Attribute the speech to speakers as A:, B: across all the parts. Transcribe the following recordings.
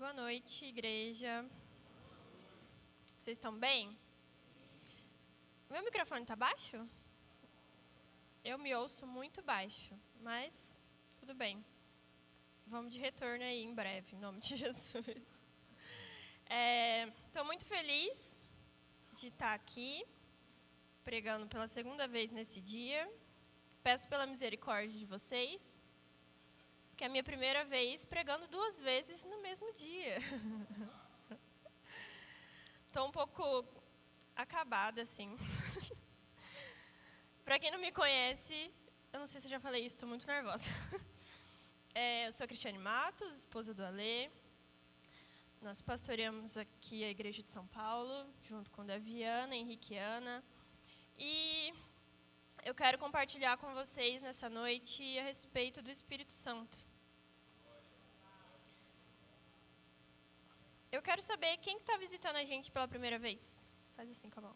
A: Boa noite, igreja. Vocês estão bem? Meu microfone está baixo? Eu me ouço muito baixo, mas tudo bem. Vamos de retorno aí em breve, em nome de Jesus. Estou muito feliz de estar aqui, pregando pela segunda vez nesse dia. Peço pela misericórdia de vocês, que é a minha primeira vez pregando 2 vezes no mesmo dia. Estou um pouco acabada, assim. Para quem não me conhece, eu não sei se eu já falei isso, estou muito nervosa. Eu sou a Cristiane Matos, esposa do Alê. Nós pastoreamos aqui a Igreja de São Paulo, junto com Daviana, Henrique e Ana. E eu quero compartilhar com vocês nessa noite a respeito do Espírito Santo. Eu quero saber quem está visitando a gente pela primeira vez. Faz assim com a mão.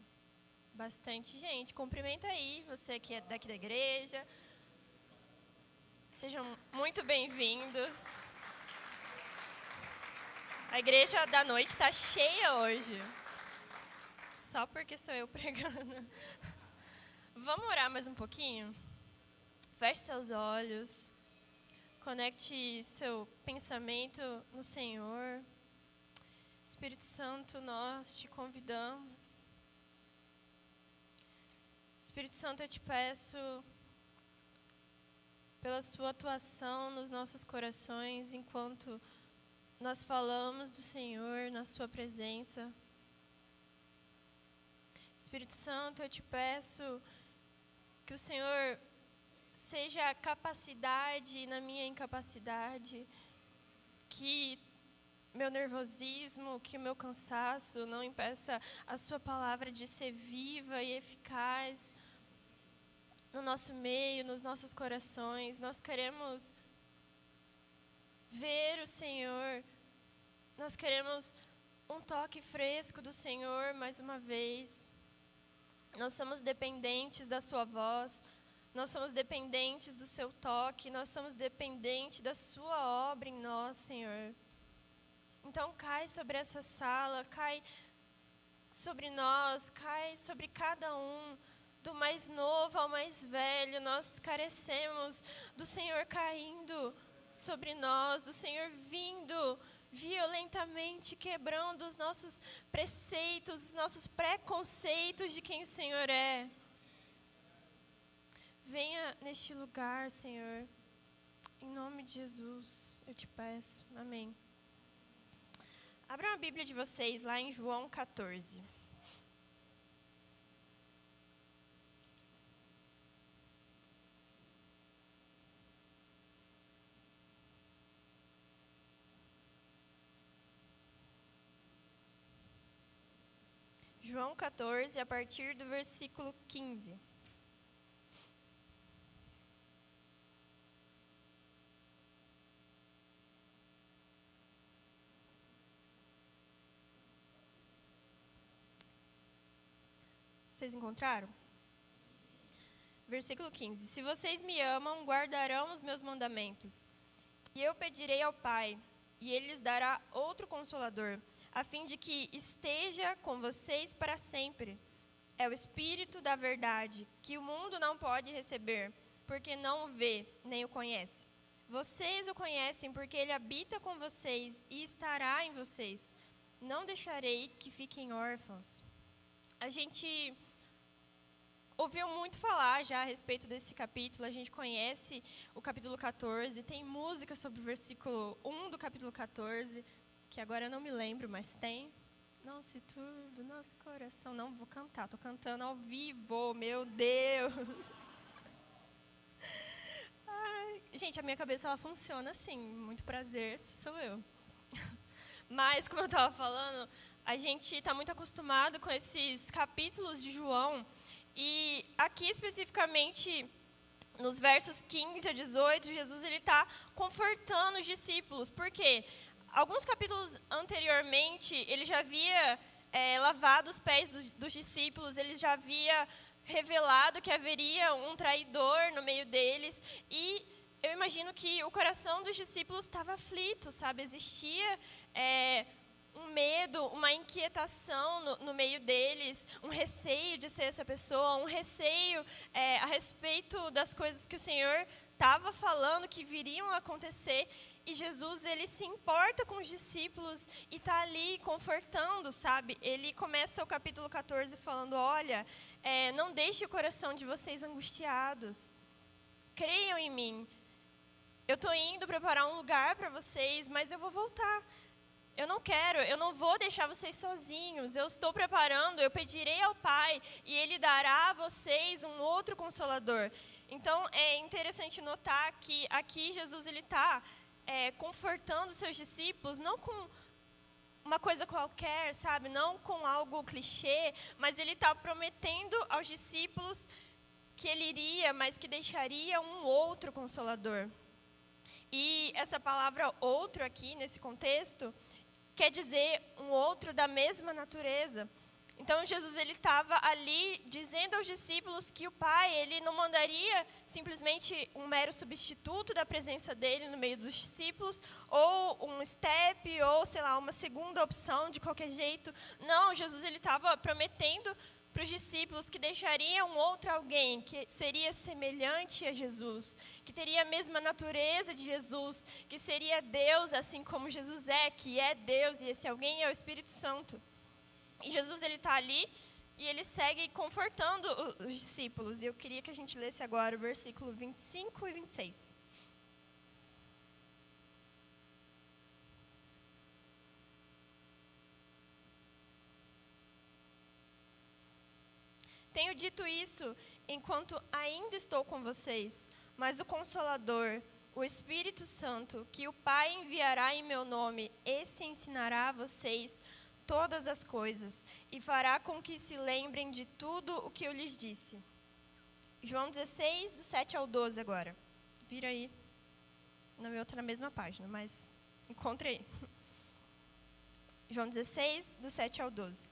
A: Bastante gente. Cumprimenta aí, você que é daqui da igreja. Sejam muito bem-vindos. A igreja da noite está cheia hoje. Só porque sou eu pregando. Vamos orar mais um pouquinho? Feche seus olhos. Conecte seu pensamento no Senhor. Espírito Santo, nós te convidamos. Espírito Santo, eu te peço pela sua atuação nos nossos corações enquanto nós falamos do Senhor na sua presença. Espírito Santo, eu te peço que o Senhor seja a capacidade na minha incapacidade, que meu nervosismo, que o meu cansaço não impeça a sua palavra de ser viva e eficaz no nosso meio, nos nossos corações. Nós queremos ver o Senhor, nós queremos um toque fresco do Senhor mais uma vez. Nós somos dependentes da sua voz, nós somos dependentes do seu toque, nós somos dependentes da sua obra em nós, Senhor. Então cai sobre essa sala, cai sobre nós, cai sobre cada um, do mais novo ao mais velho. Nós carecemos do Senhor caindo sobre nós, do Senhor vindo violentamente, quebrando os nossos preceitos, os nossos preconceitos de quem o Senhor é. Venha neste lugar, Senhor, em nome de Jesus, eu te peço, amém. Abram a Bíblia de vocês lá em João 14. João 14, a partir do versículo 15. Vocês encontraram? Versículo 15. Se vocês me amam, guardarão os meus mandamentos. E eu pedirei ao Pai, e Ele lhes dará outro Consolador, a fim de que esteja com vocês para sempre. É o Espírito da verdade, que o mundo não pode receber, porque não o vê, nem o conhece. Vocês o conhecem, porque Ele habita com vocês e estará em vocês. Não deixarei que fiquem órfãos. A gente ouviu muito falar já a respeito desse capítulo, a gente conhece o capítulo 14, tem música sobre o versículo 1 do capítulo 14, que agora eu não me lembro, mas tem. Não se turbe nosso coração. Não vou cantar, estou cantando ao vivo, meu Deus. Ai, gente, a minha cabeça ela funciona assim, muito prazer, esse sou eu. Mas, como eu estava falando, a gente está muito acostumado com esses capítulos de João. E aqui, especificamente, nos versos 15 a 18, Jesus está confortando os discípulos. Por quê? Alguns capítulos anteriormente, ele já havia lavado os pés dos discípulos, ele já havia revelado que haveria um traidor no meio deles. E eu imagino que o coração dos discípulos estava aflito, sabe? Existia um medo, uma inquietação no meio deles, um receio de ser essa pessoa, um receio a respeito das coisas que o Senhor estava falando, que viriam a acontecer. E Jesus, ele se importa com os discípulos e está ali confortando, sabe? Ele começa o capítulo 14 falando, olha, não deixe o coração de vocês angustiados. Creiam em mim. Eu estou indo preparar um lugar para vocês, mas eu vou voltar. Eu não vou deixar vocês sozinhos. Eu estou preparando, eu pedirei ao Pai e Ele dará a vocês um outro Consolador. Então, é interessante notar que aqui Jesus ele está confortando seus discípulos, não com uma coisa qualquer, sabe? Não com algo clichê, mas ele está prometendo aos discípulos que ele iria, mas que deixaria um outro Consolador. E essa palavra outro aqui, nesse contexto, quer dizer um outro da mesma natureza. Então, Jesus ele estava ali dizendo aos discípulos que o Pai ele não mandaria simplesmente um mero substituto da presença dele no meio dos discípulos, ou um step, ou, sei lá, uma segunda opção de qualquer jeito. Não, Jesus ele estava prometendo para os discípulos que deixaria um outro alguém que seria semelhante a Jesus, que teria a mesma natureza de Jesus, que seria Deus assim como Jesus que é Deus, e esse alguém é o Espírito Santo. E Jesus ele está ali e ele segue confortando os discípulos. E eu queria que a gente lesse agora o versículo 25 e 26. Tenho dito isso enquanto ainda estou com vocês, mas o Consolador, o Espírito Santo, que o Pai enviará em meu nome, esse ensinará a vocês todas as coisas e fará com que se lembrem de tudo o que eu lhes disse. João 16, do 7 ao 12 agora. Vira aí. Na minha outra, na mesma página, mas encontre aí. João 16, do 7 ao 12.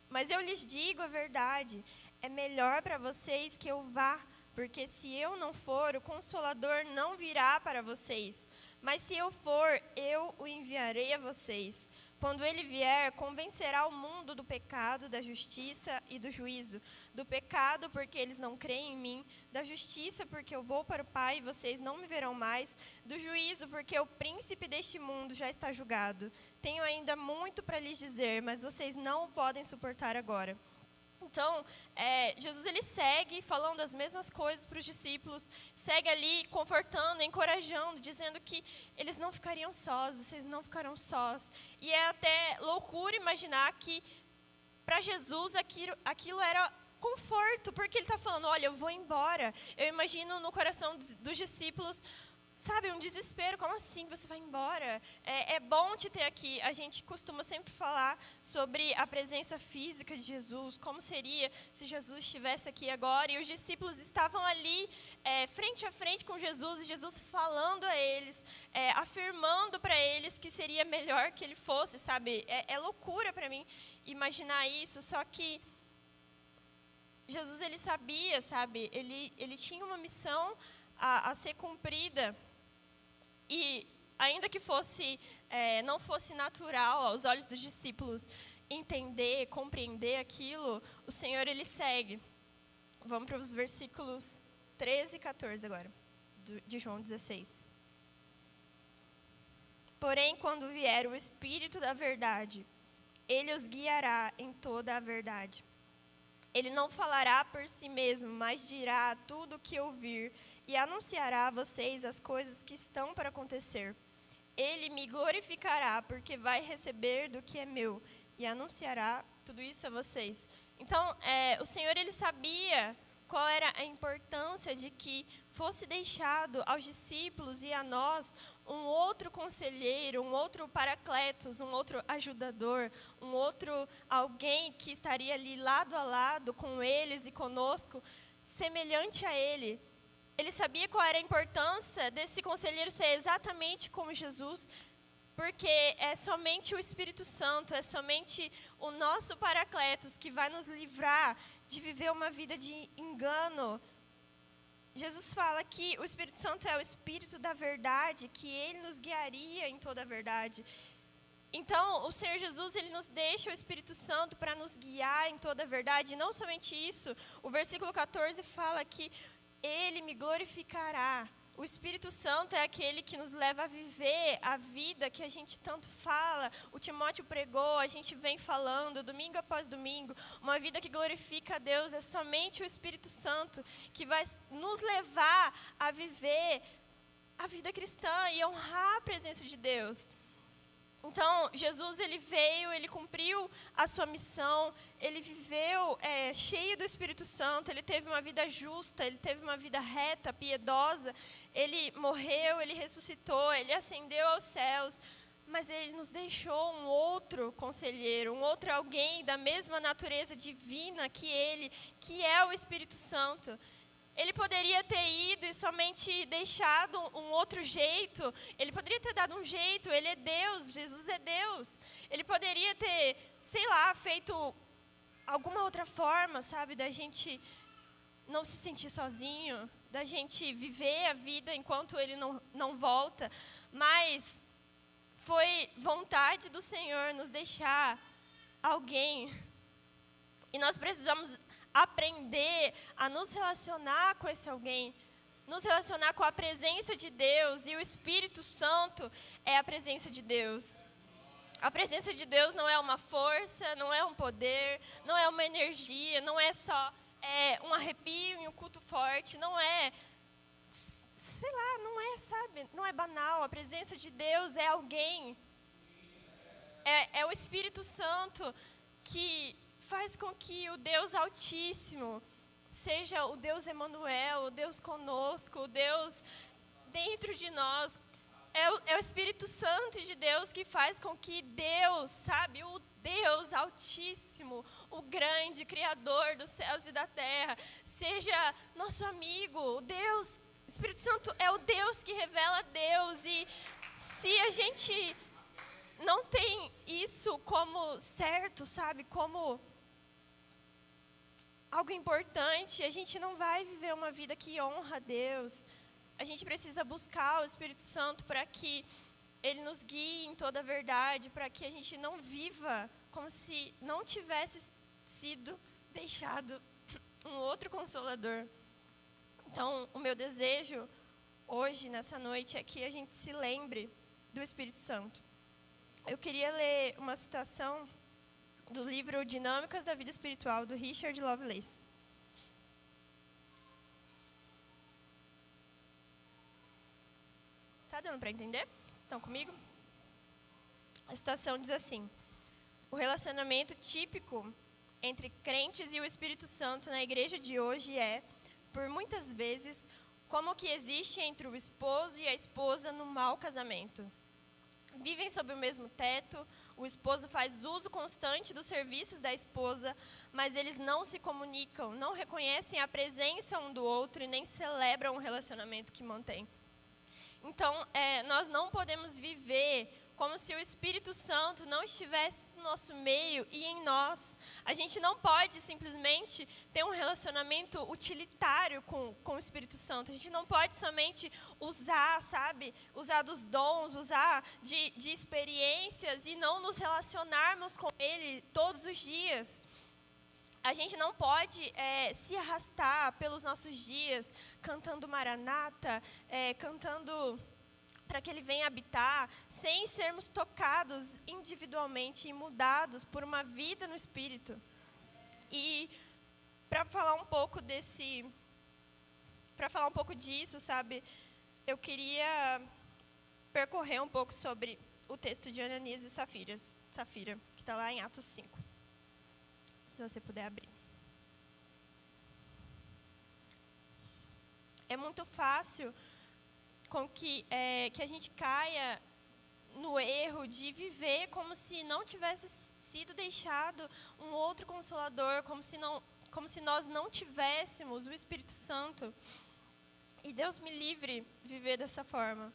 A: Mas eu lhes digo a verdade, é melhor para vocês que eu vá, porque se eu não for, o Consolador não virá para vocês. Mas se eu for, eu o enviarei a vocês. Quando ele vier, convencerá o mundo do pecado, da justiça e do juízo. Do pecado, porque eles não creem em mim. Da justiça, porque eu vou para o Pai e vocês não me verão mais. Do juízo, porque o príncipe deste mundo já está julgado. Tenho ainda muito para lhes dizer, mas vocês não o podem suportar agora. Então, Jesus ele segue falando as mesmas coisas para os discípulos, segue ali confortando, encorajando, dizendo que eles não ficariam sós, vocês não ficarão sós. E é até loucura imaginar que para Jesus aquilo era conforto, porque ele está falando, olha, eu vou embora. Eu imagino no coração dos discípulos, sabe, um desespero, como assim você vai embora? É bom te ter aqui. A gente costuma sempre falar sobre a presença física de Jesus, como seria se Jesus estivesse aqui agora. E os discípulos estavam ali, frente a frente com Jesus, e Jesus falando a eles, afirmando para eles que seria melhor que ele fosse, sabe? É loucura para mim imaginar isso, só que Jesus, ele sabia, sabe? Ele tinha uma missão a ser cumprida. E ainda que não fosse natural aos olhos dos discípulos entender, compreender aquilo, o Senhor ele segue. Vamos para os versículos 13 e 14 agora, de João 16. Porém, quando vier o Espírito da verdade, ele os guiará em toda a verdade. Ele não falará por si mesmo, mas dirá tudo o que ouvir e anunciará a vocês as coisas que estão para acontecer. Ele me glorificará, porque vai receber do que é meu e anunciará tudo isso a vocês. Então, o Senhor ele sabia qual era a importância de que fosse deixado aos discípulos e a nós um outro conselheiro, um outro paracletos, um outro ajudador, um outro alguém que estaria ali lado a lado com eles e conosco, semelhante a ele. Ele sabia qual era a importância desse conselheiro ser exatamente como Jesus, porque é somente o Espírito Santo, é somente o nosso paracletos que vai nos livrar de viver uma vida de engano, Jesus fala que o Espírito Santo é o Espírito da verdade, que ele nos guiaria em toda a verdade. Então, o Senhor Jesus, ele nos deixa o Espírito Santo para nos guiar em toda a verdade. E não somente isso, o versículo 14 fala que ele me glorificará. O Espírito Santo é aquele que nos leva a viver a vida que a gente tanto fala. O Timóteo pregou, a gente vem falando domingo após domingo. Uma vida que glorifica a Deus. É somente o Espírito Santo que vai nos levar a viver a vida cristã e honrar a presença de Deus. Então, Jesus, ele veio, ele cumpriu a sua missão, ele viveu cheio do Espírito Santo, ele teve uma vida justa, ele teve uma vida reta, piedosa, ele morreu, ele ressuscitou, ele ascendeu aos céus, mas ele nos deixou um outro conselheiro, um outro alguém da mesma natureza divina que ele, que é o Espírito Santo. Ele poderia ter ido e somente deixado um outro jeito. Ele poderia ter dado um jeito. Ele é Deus. Jesus é Deus. Ele poderia ter, sei lá, feito alguma outra forma, sabe? Da gente não se sentir sozinho. Da gente viver a vida enquanto Ele não volta. Mas foi vontade do Senhor nos deixar alguém. E nós precisamos aprender a nos relacionar com esse alguém, nos relacionar com a presença de Deus, e o Espírito Santo é a presença de Deus. A presença de Deus não é uma força, não é um poder, não é uma energia, não é só um arrepio e um culto forte, não é, sei lá, não é, sabe, não é banal. A presença de Deus é alguém, é o Espírito Santo que faz com que o Deus Altíssimo seja o Deus Emanuel, o Deus conosco, o Deus dentro de nós. É o Espírito Santo de Deus que faz com que Deus, sabe, o Deus Altíssimo, o grande Criador dos céus e da terra, seja nosso amigo. O Espírito Santo é o Deus que revela Deus. E se a gente não tem isso como certo, sabe, como algo importante, a gente não vai viver uma vida que honra a Deus. A gente precisa buscar o Espírito Santo para que Ele nos guie em toda a verdade, para que a gente não viva como se não tivesse sido deixado um outro Consolador. Então, o meu desejo hoje, nessa noite, é que a gente se lembre do Espírito Santo. Eu queria ler uma citação do livro Dinâmicas da Vida Espiritual, do Richard Lovelace. Tá dando para entender? Estão comigo? A citação diz assim: o relacionamento típico entre crentes e o Espírito Santo na igreja de hoje é, por muitas vezes, como o que existe entre o esposo e a esposa no mau casamento. Vivem sob o mesmo teto, o esposo faz uso constante dos serviços da esposa, mas eles não se comunicam, não reconhecem a presença um do outro e nem celebram o relacionamento que mantém. Então, nós não podemos viver como se o Espírito Santo não estivesse no nosso meio e em nós. A gente não pode simplesmente ter um relacionamento utilitário com o Espírito Santo. A gente não pode somente usar, sabe, usar dos dons, usar de experiências e não nos relacionarmos com Ele todos os dias. A gente não pode se arrastar pelos nossos dias cantando Maranata, cantando para que Ele venha habitar, sem sermos tocados individualmente e mudados por uma vida no Espírito. E para falar um pouco disso, sabe, eu queria percorrer um pouco sobre o texto de Ananias e Safira, que está lá em Atos 5. Se você puder abrir. É muito fácil com que a gente caia no erro de viver como se não tivesse sido deixado um outro Consolador, como se nós não tivéssemos o Espírito Santo. E Deus me livre de viver dessa forma.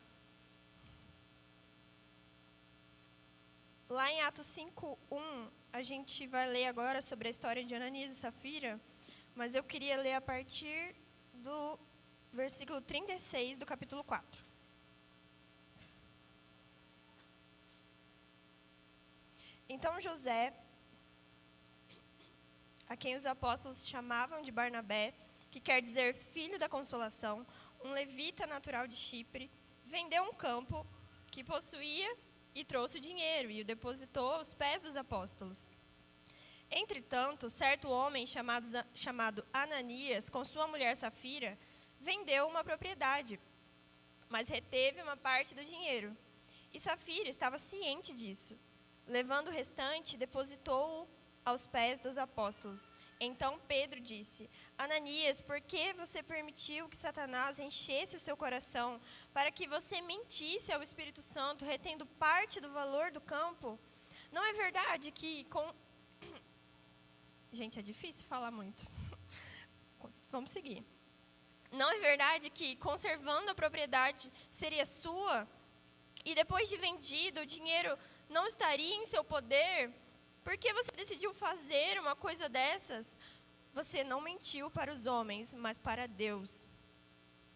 A: Lá em Atos 5:1, a gente vai ler agora sobre a história de Ananias e Safira, mas eu queria ler a partir do versículo 36 do capítulo 4. Então José, a quem os apóstolos chamavam de Barnabé, que quer dizer filho da consolação, um levita natural de Chipre, vendeu um campo que possuía e trouxe o dinheiro e o depositou aos pés dos apóstolos. Entretanto, certo homem chamado Ananias, com sua mulher Safira, vendeu uma propriedade, mas reteve uma parte do dinheiro. E Safira estava ciente disso. Levando o restante, depositou-o aos pés dos apóstolos. Então Pedro disse: Ananias, por que você permitiu que Satanás enchesse o seu coração para que você mentisse ao Espírito Santo, retendo parte do valor do campo? Não é verdade que Gente, é difícil falar muito. Vamos seguir. Não é verdade que, conservando a propriedade, seria sua? E depois de vendido, o dinheiro não estaria em seu poder? Por que você decidiu fazer uma coisa dessas? Você não mentiu para os homens, mas para Deus.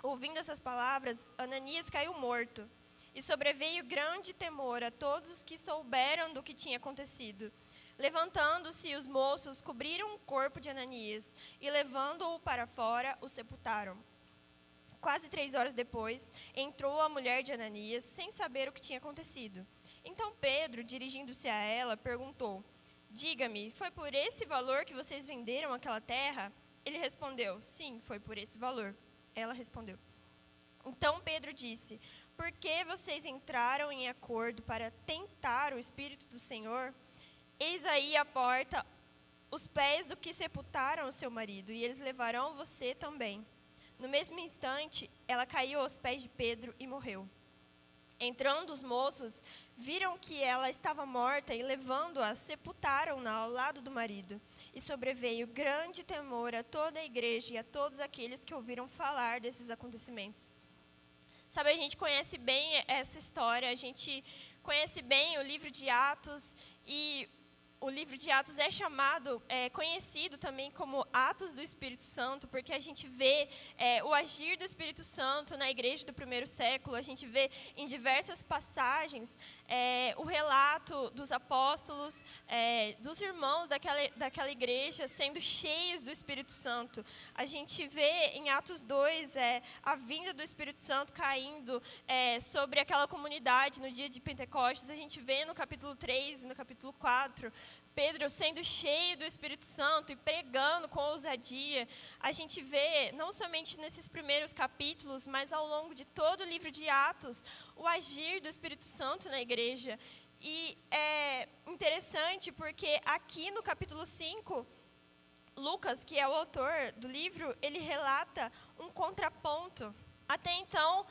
A: Ouvindo essas palavras, Ananias caiu morto. E sobreveio grande temor a todos os que souberam do que tinha acontecido. Levantando-se, os moços cobriram o corpo de Ananias e, levando-o para fora, o sepultaram. Quase 3 horas depois, entrou a mulher de Ananias, sem saber o que tinha acontecido. Então Pedro, dirigindo-se a ela, perguntou: Diga-me, foi por esse valor que vocês venderam aquela terra? Ele respondeu: Sim, foi por esse valor. Ela respondeu. Então Pedro disse: Por que vocês entraram em acordo para tentar o Espírito do Senhor? Eis aí à porta os pés do que sepultaram o seu marido, e eles levarão você também. No mesmo instante, ela caiu aos pés de Pedro e morreu. Entrando os moços, viram que ela estava morta e, levando-a, sepultaram-na ao lado do marido. E sobreveio grande temor a toda a igreja e a todos aqueles que ouviram falar desses acontecimentos. Sabe, a gente conhece bem essa história, a gente conhece bem o livro de Atos, e o livro de Atos é conhecido também como Atos do Espírito Santo, porque a gente vê o agir do Espírito Santo na igreja do primeiro século. A gente vê em diversas passagens o relato dos apóstolos, dos irmãos daquela igreja sendo cheios do Espírito Santo. A gente vê em Atos 2 a vinda do Espírito Santo caindo sobre aquela comunidade no dia de Pentecostes. A gente vê no capítulo 3 e no capítulo 4 Pedro sendo cheio do Espírito Santo e pregando com ousadia. A gente vê, não somente nesses primeiros capítulos, mas ao longo de todo o livro de Atos, o agir do Espírito Santo na igreja. E é interessante porque aqui no capítulo 5, Lucas, que é o autor do livro, ele relata um contraponto. Até então,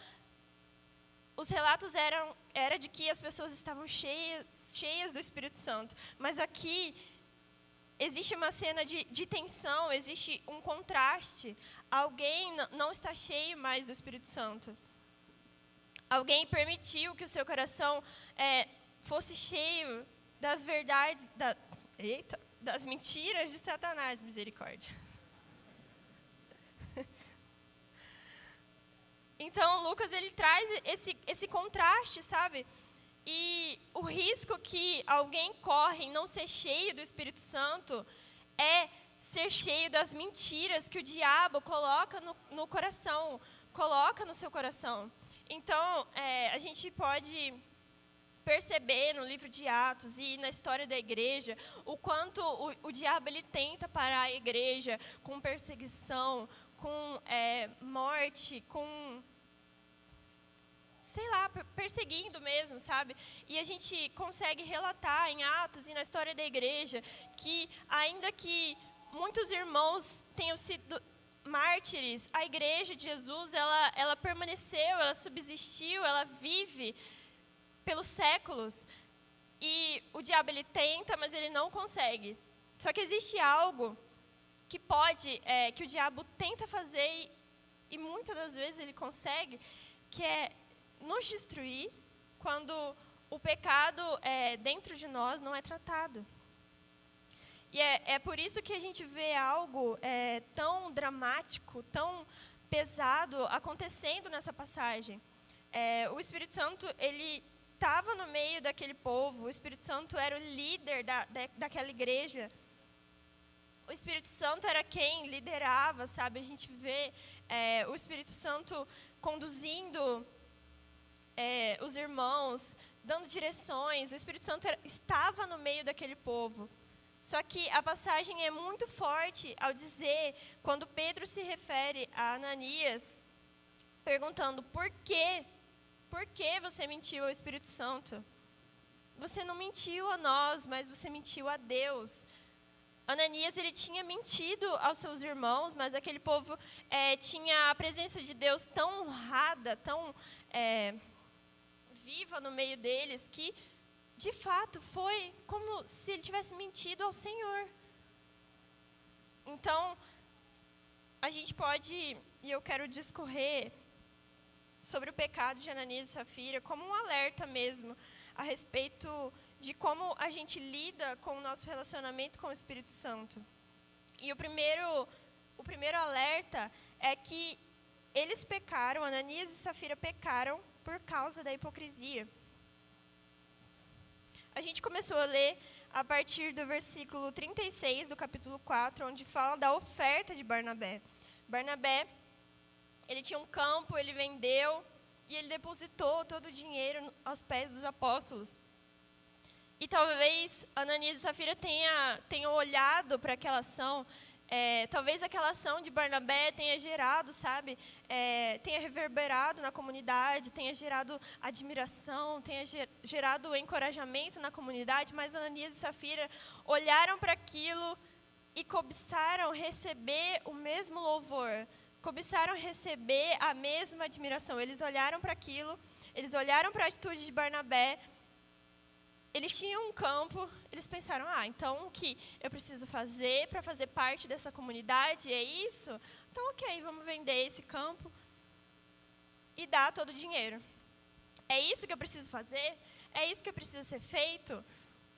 A: os relatos era de que as pessoas estavam cheias do Espírito Santo. Mas aqui existe uma cena de tensão, existe um contraste. Alguém não está cheio mais do Espírito Santo. Alguém permitiu que o seu coração fosse cheio das verdades, das mentiras de Satanás, misericórdia. Então, Lucas, ele traz esse contraste, sabe? E o risco que alguém corre em não ser cheio do Espírito Santo é ser cheio das mentiras que o diabo coloca no coração, coloca no seu coração. Então, a gente pode perceber no livro de Atos e na história da igreja o quanto o diabo ele tenta parar a igreja com perseguição, com morte, com, sei lá, perseguindo mesmo, sabe? E a gente consegue relatar em Atos e na história da igreja que, ainda que muitos irmãos tenham sido mártires, a igreja de Jesus, ela permaneceu, ela subsistiu, ela vive pelos séculos. E o diabo, ele tenta, mas ele não consegue. Só que existe algo que que o diabo tenta fazer e muitas das vezes ele consegue, que é nos destruir quando o pecado dentro de nós não é tratado. E é por isso que a gente vê algo tão dramático, tão pesado acontecendo nessa passagem. O Espírito Santo, ele estava no meio daquele povo, o Espírito Santo era o líder daquela igreja. O Espírito Santo era quem liderava, sabe? A gente vê o Espírito Santo conduzindo os irmãos, dando direções. O Espírito Santo estava no meio daquele povo. Só que a passagem é muito forte ao dizer, quando Pedro se refere a Ananias, perguntando por quê? Por que você mentiu ao Espírito Santo? Você não mentiu a nós, mas você mentiu a Deus. Ananias, ele tinha mentido aos seus irmãos, mas aquele povo tinha a presença de Deus tão honrada, tão viva no meio deles, que, de fato, foi como se ele tivesse mentido ao Senhor. Então, a gente pode, e eu quero discorrer sobre o pecado de Ananias e Safira como um alerta mesmo, a respeito de como a gente lida com o nosso relacionamento com o Espírito Santo. E o primeiro alerta é que eles pecaram, Ananias e Safira pecaram por causa da hipocrisia. A gente começou a ler a partir do versículo 36 do capítulo 4, onde fala da oferta de Barnabé. Barnabé, ele tinha um campo, ele vendeu e ele depositou todo o dinheiro aos pés dos apóstolos. E talvez Ananias e Safira tenham olhado para aquela ação, talvez aquela ação de Barnabé tenha gerado, sabe, tenha reverberado na comunidade, tenha gerado admiração, tenha gerado encorajamento na comunidade, mas Ananias e Safira olharam para aquilo e cobiçaram receber o mesmo louvor, cobiçaram receber a mesma admiração. Eles olharam para aquilo, eles olharam para a atitude de Barnabé. Eles tinham um campo, eles pensaram, então o que eu preciso fazer para fazer parte dessa comunidade é isso? Então, ok, vamos vender esse campo e dar todo o dinheiro. É isso que eu preciso fazer? É isso que precisa ser feito?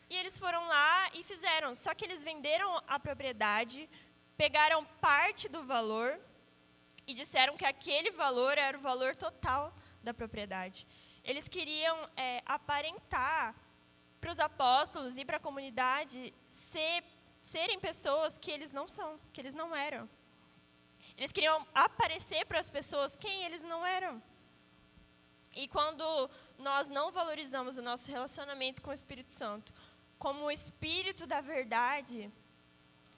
A: E eles foram lá e fizeram, só que eles venderam a propriedade, pegaram parte do valor e disseram que aquele valor era o valor total da propriedade. Eles queriam aparentar para os apóstolos e para a comunidade serem pessoas que eles não são, que eles não eram. Eles queriam aparecer para as pessoas quem eles não eram. E quando nós não valorizamos o nosso relacionamento com o Espírito Santo, como o Espírito da verdade,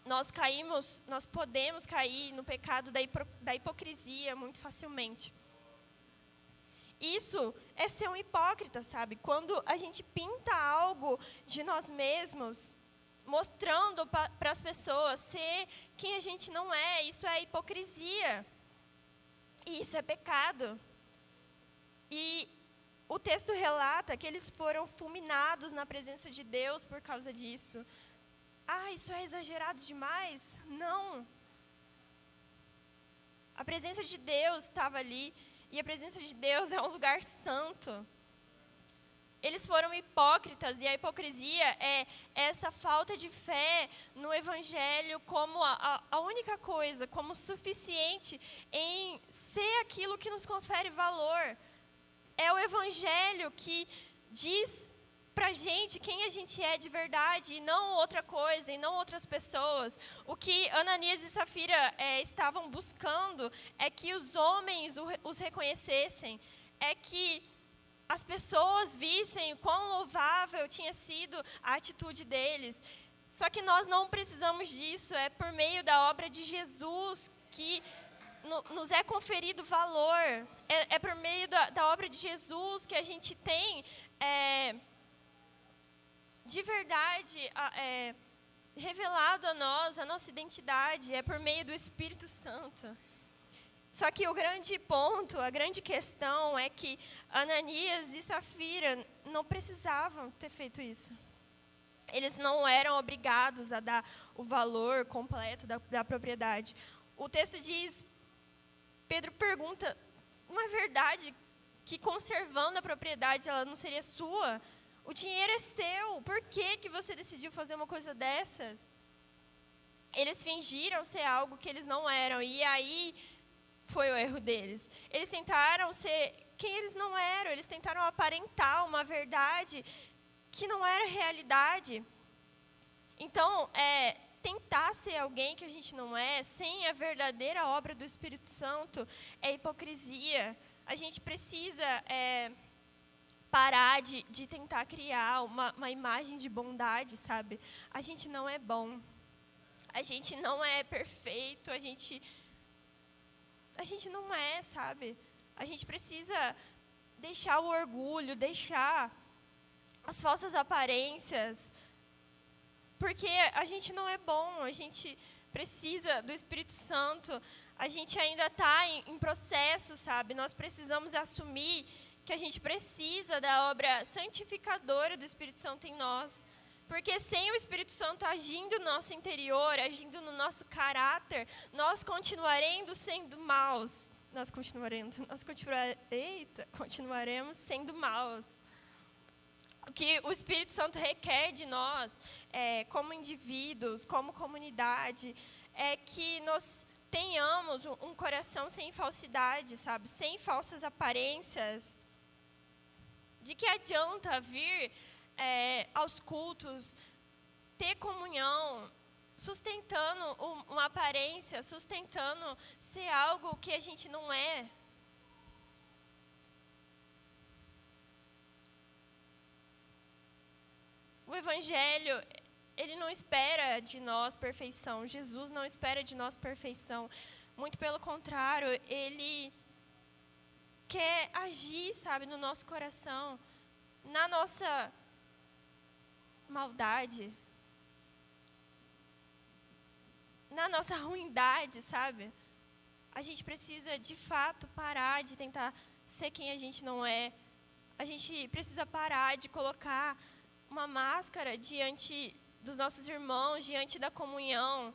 A: nós podemos cair no pecado da hipocrisia muito facilmente. Isso é ser um hipócrita, sabe? Quando a gente pinta algo de nós mesmos, mostrando para as pessoas ser quem a gente não é, isso é hipocrisia. E isso é pecado. E o texto relata que eles foram fulminados na presença de Deus por causa disso. Isso é exagerado demais? Não. A presença de Deus estava ali. E a presença de Deus é um lugar santo. Eles foram hipócritas, e a hipocrisia é essa falta de fé no Evangelho como a única coisa, como suficiente em ser aquilo que nos confere valor. É o Evangelho que diz pra gente quem a gente é de verdade, e não outra coisa, e não outras pessoas. O que Ananias e Safira estavam buscando é que os homens os reconhecessem, é que as pessoas vissem quão louvável tinha sido a atitude deles. Só que nós não precisamos disso, é por meio da obra de Jesus que nos é conferido valor, é por meio da obra de Jesus que a gente tem de verdade revelado a nós, a nossa identidade, é por meio do Espírito Santo. Só que o grande ponto, a grande questão é que Ananias e Safira não precisavam ter feito isso. Eles não eram obrigados a dar o valor completo da propriedade. O texto diz, Pedro pergunta, não é verdade que conservando a propriedade ela não seria sua? O dinheiro é seu, por que você decidiu fazer uma coisa dessas? Eles fingiram ser algo que eles não eram, e aí foi o erro deles. Eles tentaram ser quem eles não eram. Eles tentaram aparentar uma verdade que não era realidade. Então, tentar ser alguém que a gente não é, sem a verdadeira obra do Espírito Santo, é hipocrisia. A gente precisa parar de tentar criar uma imagem de bondade, sabe? A gente não é bom. A gente não é perfeito. A gente não é, sabe? A gente precisa deixar o orgulho, deixar as falsas aparências, porque a gente não é bom, a gente precisa do Espírito Santo, a gente ainda está em processo, sabe? Nós precisamos assumir que a gente precisa da obra santificadora do Espírito Santo em nós, porque sem o Espírito Santo agindo no nosso interior, agindo no nosso caráter, nós continuaremos sendo maus. Continuaremos sendo maus. O que o Espírito Santo requer de nós, como indivíduos, como comunidade, é que nós tenhamos um coração sem falsidade, sabe? Sem falsas aparências. De que adianta vir aos cultos, ter comunhão, sustentando uma aparência, sustentando ser algo que a gente não é. O Evangelho, ele não espera de nós perfeição. Jesus não espera de nós perfeição. Muito pelo contrário, ele quer agir, sabe, no nosso coração, na nossa maldade, na nossa ruindade, sabe? A gente precisa, de fato, parar de tentar ser quem a gente não é. A gente precisa parar de colocar uma máscara diante dos nossos irmãos, diante da comunhão.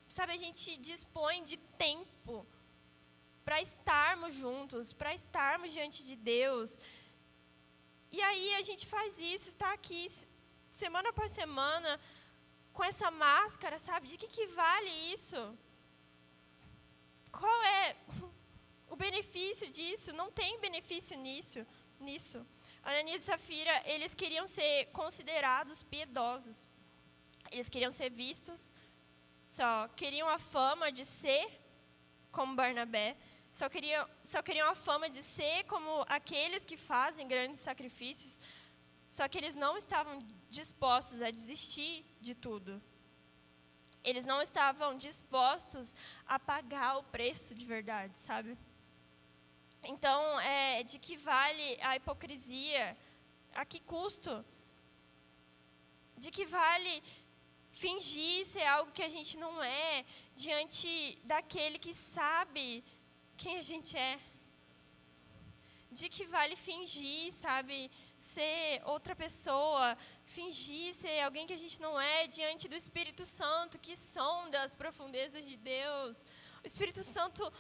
A: Sabe, a gente dispõe de tempo para estarmos juntos, para estarmos diante de Deus. E aí a gente faz isso, está aqui semana após semana, com essa máscara, sabe? De que vale isso? Qual é o benefício disso? Não tem benefício nisso. Ananias e Safira, eles queriam ser considerados piedosos. Eles queriam ser vistos, só queriam a fama de ser como Barnabé, só queriam a fama de ser como aqueles que fazem grandes sacrifícios, só que eles não estavam dispostos a desistir de tudo. Eles não estavam dispostos a pagar o preço de verdade, sabe? Então, de que vale a hipocrisia? A que custo? De que vale fingir ser algo que a gente não é, diante daquele que sabe quem a gente é? De que vale fingir, sabe, ser outra pessoa, fingir ser alguém que a gente não é, diante do Espírito Santo, que sonda as profundezas de Deus? O Espírito Santo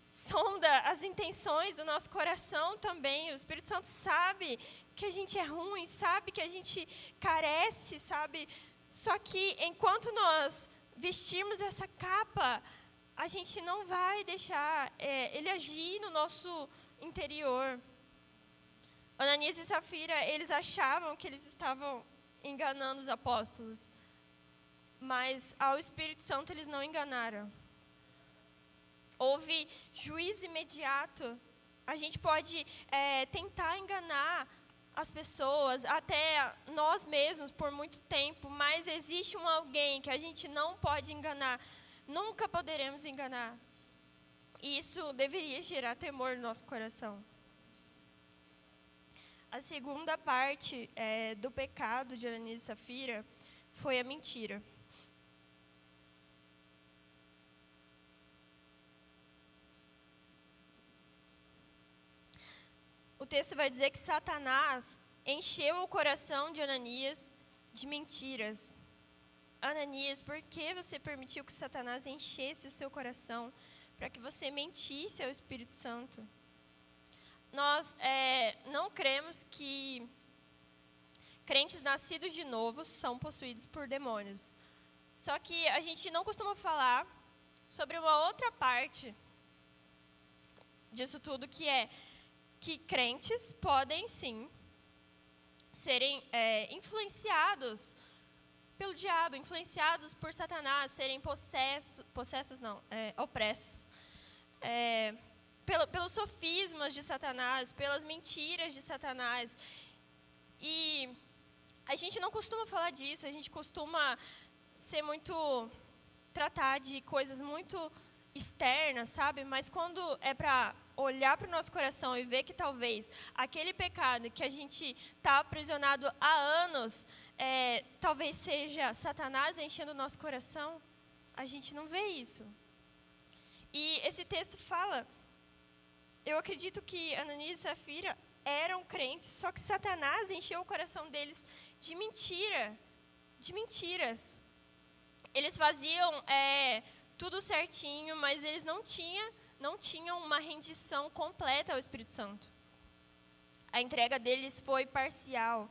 A: sonda as intenções do nosso coração também. O Espírito Santo sabe que a gente é ruim, sabe que a gente carece, sabe? Só que enquanto nós vestirmos essa capa, a gente não vai deixar ele agir no nosso interior. Ananias e Safira, eles achavam que eles estavam enganando os apóstolos, mas ao Espírito Santo eles não enganaram. Houve juízo imediato. A gente pode tentar enganar as pessoas, até nós mesmos, por muito tempo, mas existe um alguém que a gente não pode enganar. Nunca poderemos enganar. E isso deveria gerar temor no nosso coração. A segunda parte do pecado de Ananias e Safira foi a mentira. O texto vai dizer que Satanás encheu o coração de Ananias de mentiras. Ananias, por que você permitiu que Satanás enchesse o seu coração para que você mentisse ao Espírito Santo? Nós não cremos que crentes nascidos de novo são possuídos por demônios. Só que a gente não costuma falar sobre uma outra parte disso tudo, que crentes podem, sim, serem influenciados pelo diabo, influenciados por Satanás, serem opressos. Pelos sofismas de Satanás, pelas mentiras de Satanás. E a gente não costuma falar disso, a gente costuma tratar de coisas muito externas, sabe? Mas quando é para olhar para o nosso coração e ver que talvez aquele pecado que a gente está aprisionado há anos, talvez seja Satanás enchendo o nosso coração, a gente não vê isso. E esse texto fala, eu acredito que Ananias e Safira eram crentes, só que Satanás encheu o coração deles de mentiras. Eles faziam tudo certinho, mas eles não tinham uma rendição completa ao Espírito Santo. A entrega deles foi parcial.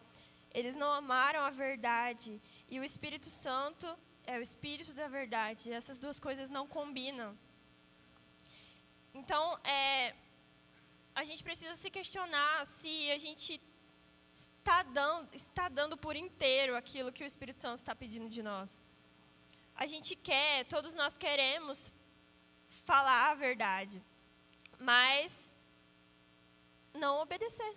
A: Eles não amaram a verdade. E o Espírito Santo é o Espírito da verdade. Essas duas coisas não combinam. Então, a gente precisa se questionar se a gente está dando por inteiro aquilo que o Espírito Santo está pedindo de nós. Todos nós queremos falar a verdade, mas não obedecer.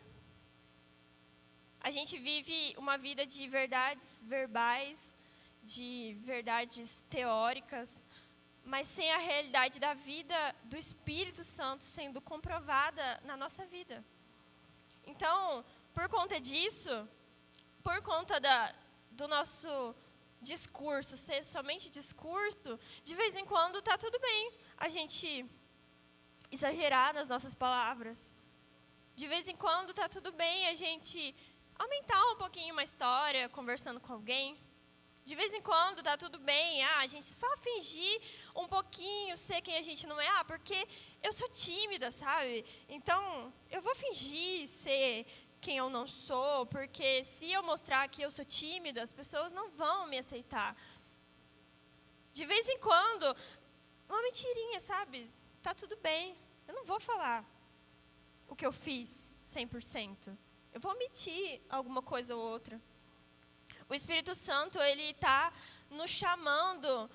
A: A gente vive uma vida de verdades verbais, de verdades teóricas, mas sem a realidade da vida do Espírito Santo sendo comprovada na nossa vida. Então, por conta disso, por conta do nosso discurso ser somente discurso, de vez em quando está tudo bem a gente exagerar nas nossas palavras. De vez em quando está tudo bem a gente aumentar um pouquinho uma história conversando com alguém. De vez em quando está tudo bem a gente só fingir um pouquinho ser quem a gente não é. Porque eu sou tímida, sabe? Então, eu vou fingir ser quem eu não sou, porque se eu mostrar que eu sou tímida, as pessoas não vão me aceitar. De vez em quando, uma mentirinha, sabe? Tá tudo bem. Eu não vou falar o que eu fiz 100%. Eu vou omitir alguma coisa ou outra. O Espírito Santo, ele está nos chamando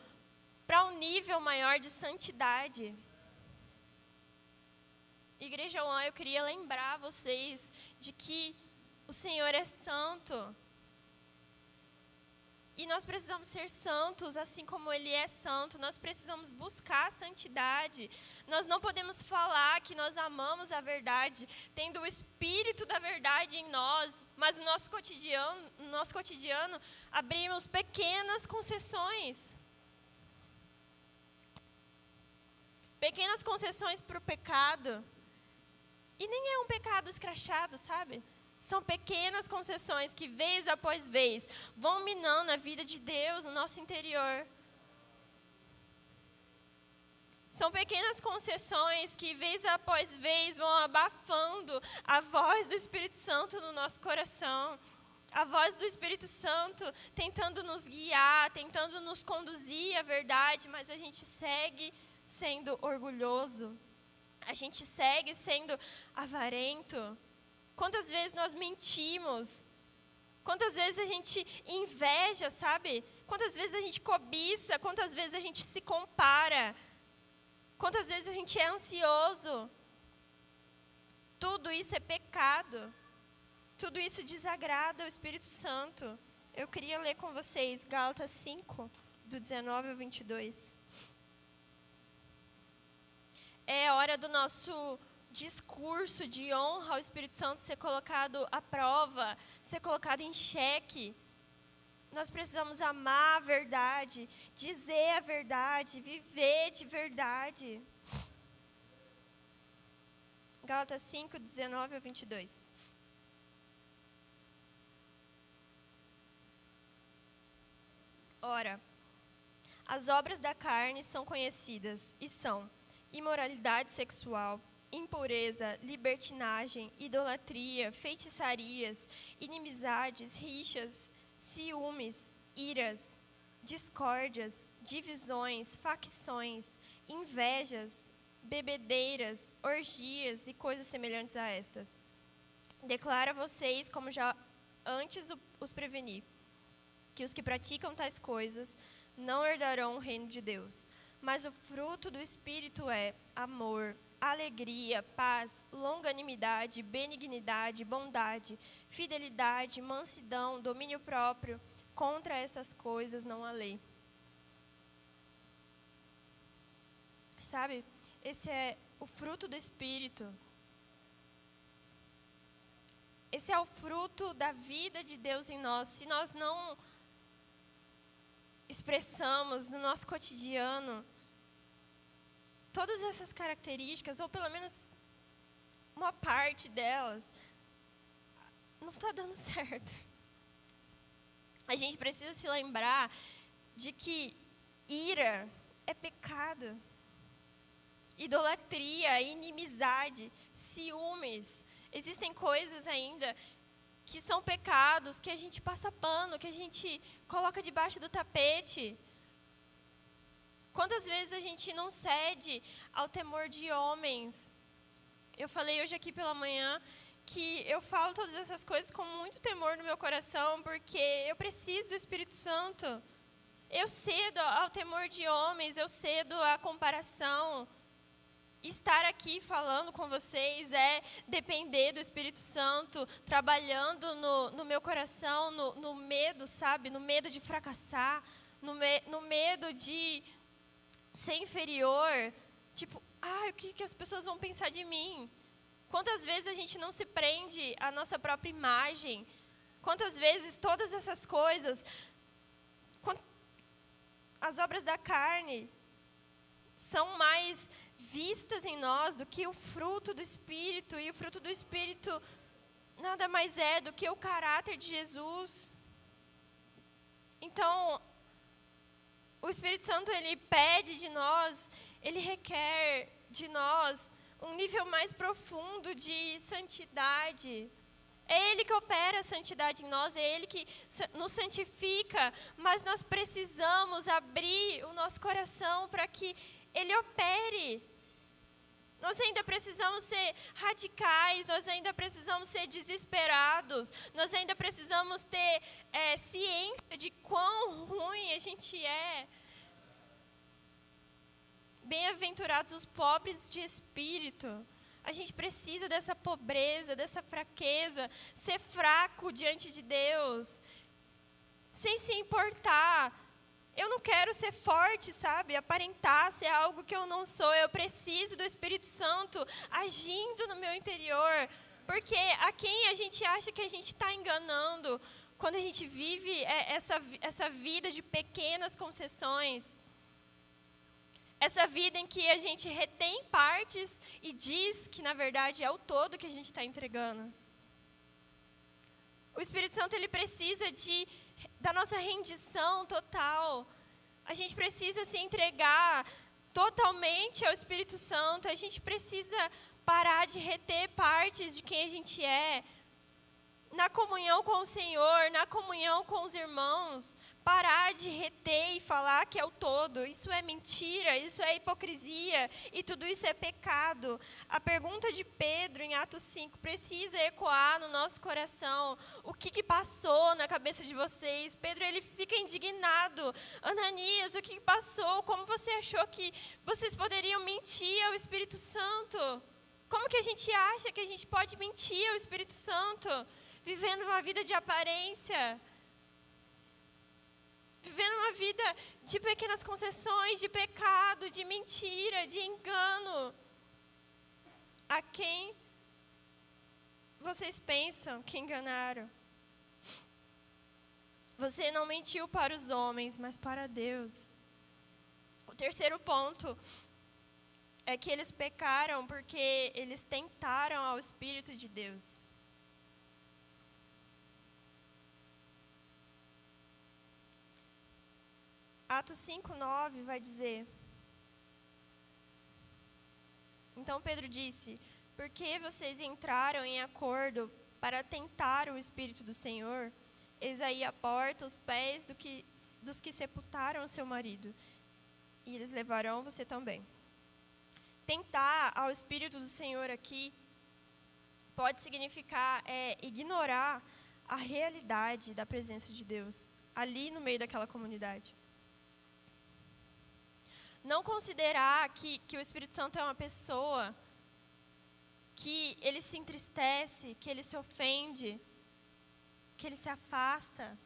A: para um nível maior de santidade. Igreja One, eu queria lembrar vocês de que o Senhor é santo. E nós precisamos ser santos, assim como Ele é santo. Nós precisamos buscar a santidade. Nós não podemos falar que nós amamos a verdade, tendo o Espírito da verdade em nós, mas no nosso cotidiano abrimos pequenas concessões. Pequenas concessões para o pecado. E nem é um pecado escrachado, sabe? São pequenas concessões que, vez após vez, vão minando a vida de Deus no nosso interior. São pequenas concessões que, vez após vez, vão abafando a voz do Espírito Santo no nosso coração. A voz do Espírito Santo tentando nos guiar, tentando nos conduzir à verdade, mas a gente segue sendo orgulhoso. A gente segue sendo avarento. Quantas vezes nós mentimos? Quantas vezes a gente inveja, sabe? Quantas vezes a gente cobiça? Quantas vezes a gente se compara? Quantas vezes a gente é ansioso? Tudo isso é pecado. Tudo isso desagrada o Espírito Santo. Eu queria ler com vocês Gálatas 5, do 19 ao 22. É hora do nosso discurso de honra ao Espírito Santo ser colocado à prova, ser colocado em xeque. Nós precisamos amar a verdade, dizer a verdade, viver de verdade. Gálatas 5, 19 ao 22. Ora, as obras da carne são conhecidas e são imoralidade sexual, impureza, libertinagem, idolatria, feitiçarias, inimizades, rixas, ciúmes, iras, discórdias, divisões, facções, invejas, bebedeiras, orgias e coisas semelhantes a estas. Declaro a vocês, como já antes os preveni, que os que praticam tais coisas não herdarão o reino de Deus. Mas o fruto do Espírito é amor, alegria, paz, longanimidade, benignidade, bondade, fidelidade, mansidão, domínio próprio. Contra essas coisas não há lei. Sabe, esse é o fruto do Espírito. Esse é o fruto da vida de Deus em nós. Se nós não expressamos no nosso cotidiano todas essas características, ou pelo menos uma parte delas, não está dando certo. A gente precisa se lembrar de que ira é pecado. Idolatria, inimizade, ciúmes. Existem coisas ainda que são pecados, que a gente passa pano, que a gente coloca debaixo do tapete. Quantas vezes a gente não cede ao temor de homens? Eu falei hoje aqui pela manhã que eu falo todas essas coisas com muito temor no meu coração, porque eu preciso do Espírito Santo. Eu cedo ao temor de homens, eu cedo à comparação. Estar aqui falando com vocês é depender do Espírito Santo, trabalhando no meu coração, no medo, sabe? No medo de fracassar, no medo de ser inferior. Tipo, o que as pessoas vão pensar de mim? Quantas vezes a gente não se prende à nossa própria imagem? Quantas vezes todas essas coisas, as obras da carne, são mais vistas em nós do que o fruto do Espírito, e o fruto do Espírito nada mais é do que o caráter de Jesus. Então, o Espírito Santo, ele pede de nós, ele requer de nós um nível mais profundo de santidade. É Ele que opera a santidade em nós, é Ele que nos santifica, mas nós precisamos abrir o nosso coração para que Ele opere. Nós ainda precisamos ser radicais, nós ainda precisamos ser desesperados, nós ainda precisamos ter ciência de quão ruim a gente é. Bem-aventurados os pobres de espírito. A gente precisa dessa pobreza, dessa fraqueza, ser fraco diante de Deus, sem se importar. Eu não quero ser forte, sabe? Aparentar ser algo que eu não sou. Eu preciso do Espírito Santo agindo no meu interior. Porque a quem a gente acha que a gente está enganando quando a gente vive essa vida de pequenas concessões? Essa vida em que a gente retém partes e diz que, na verdade, é o todo que a gente está entregando. O Espírito Santo, ele precisa da nossa rendição total. A gente precisa se entregar totalmente ao Espírito Santo. A gente precisa parar de reter partes de quem a gente é. Na comunhão com o Senhor, na comunhão com os irmãos. Parar de reter e falar que é o todo. Isso é mentira, isso é hipocrisia e tudo isso é pecado. A pergunta de Pedro em Atos 5 precisa ecoar no nosso coração. O que passou na cabeça de vocês? Pedro, ele fica indignado. Ananias, o que passou? Como você achou que vocês poderiam mentir ao Espírito Santo? Como que a gente acha que a gente pode mentir ao Espírito Santo? Vivendo uma vida de aparência. Vivendo uma vida de pequenas concessões, de pecado, de mentira, de engano. A quem vocês pensam que enganaram? Você não mentiu para os homens, mas para Deus. O terceiro ponto é que eles pecaram porque eles tentaram ao Espírito de Deus. Atos 5:9 vai dizer: Então Pedro disse: Por que vocês entraram em acordo para tentar o Espírito do Senhor? Eis aí a porta, os pés dos que sepultaram o seu marido, e eles levarão você também. tentar ao Espírito do Senhor aqui pode significar ignorar a realidade da presença de Deus ali no meio daquela comunidade. Não considerar que o Espírito Santo é uma pessoa, que ele se entristece, que ele se ofende, que ele se afasta.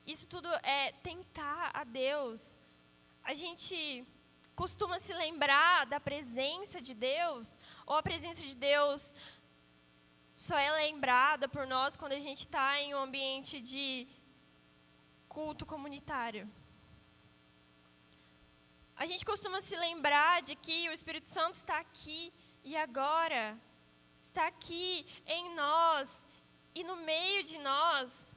A: Isso tudo é tentar a Deus. A gente costuma se lembrar da presença de Deus, ou a presença de Deus só é lembrada por nós quando a gente está em um ambiente de culto comunitário. A gente costuma se lembrar de que o Espírito Santo está aqui e agora, está aqui em nós e no meio de nós.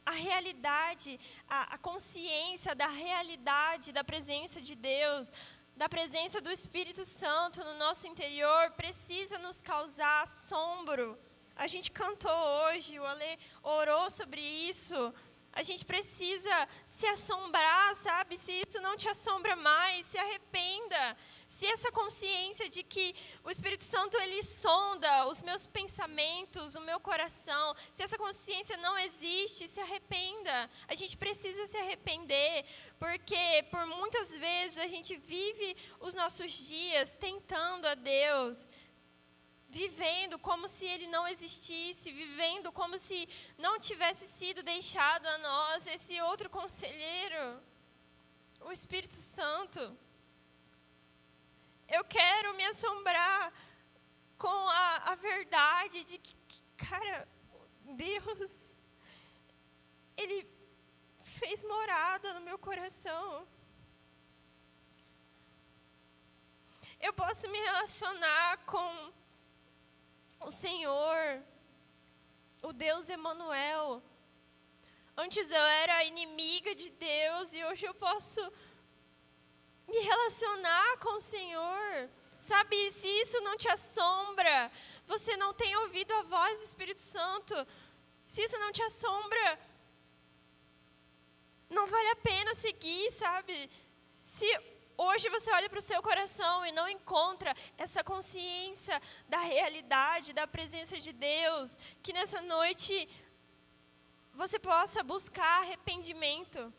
A: A realidade, a consciência da realidade da presença de Deus, da presença do Espírito Santo no nosso interior, precisa nos causar assombro. A gente cantou hoje, o Ale orou sobre isso. A gente precisa se assombrar, sabe? Se isso não te assombra mais, se arrependa. Se essa consciência de que o Espírito Santo, ele sonda os meus pensamentos, o meu coração, se essa consciência não existe, se arrependa. A gente precisa se arrepender, porque por muitas vezes a gente vive os nossos dias tentando a Deus, vivendo como se ele não existisse, vivendo como se não tivesse sido deixado a nós esse outro conselheiro, o Espírito Santo. Eu quero me assombrar com a verdade de que, cara, Deus, ele fez morada no meu coração. Eu posso me relacionar com o Senhor, o Deus Emanuel. Antes eu era inimiga de Deus e hoje eu posso me relacionar com o Senhor. Sabe, se isso não te assombra, você não tem ouvido a voz do Espírito Santo, se isso não te assombra, não vale a pena seguir, sabe? Se hoje você olha para o seu coração e não encontra essa consciência da realidade, da presença de Deus, que nessa noite você possa buscar arrependimento.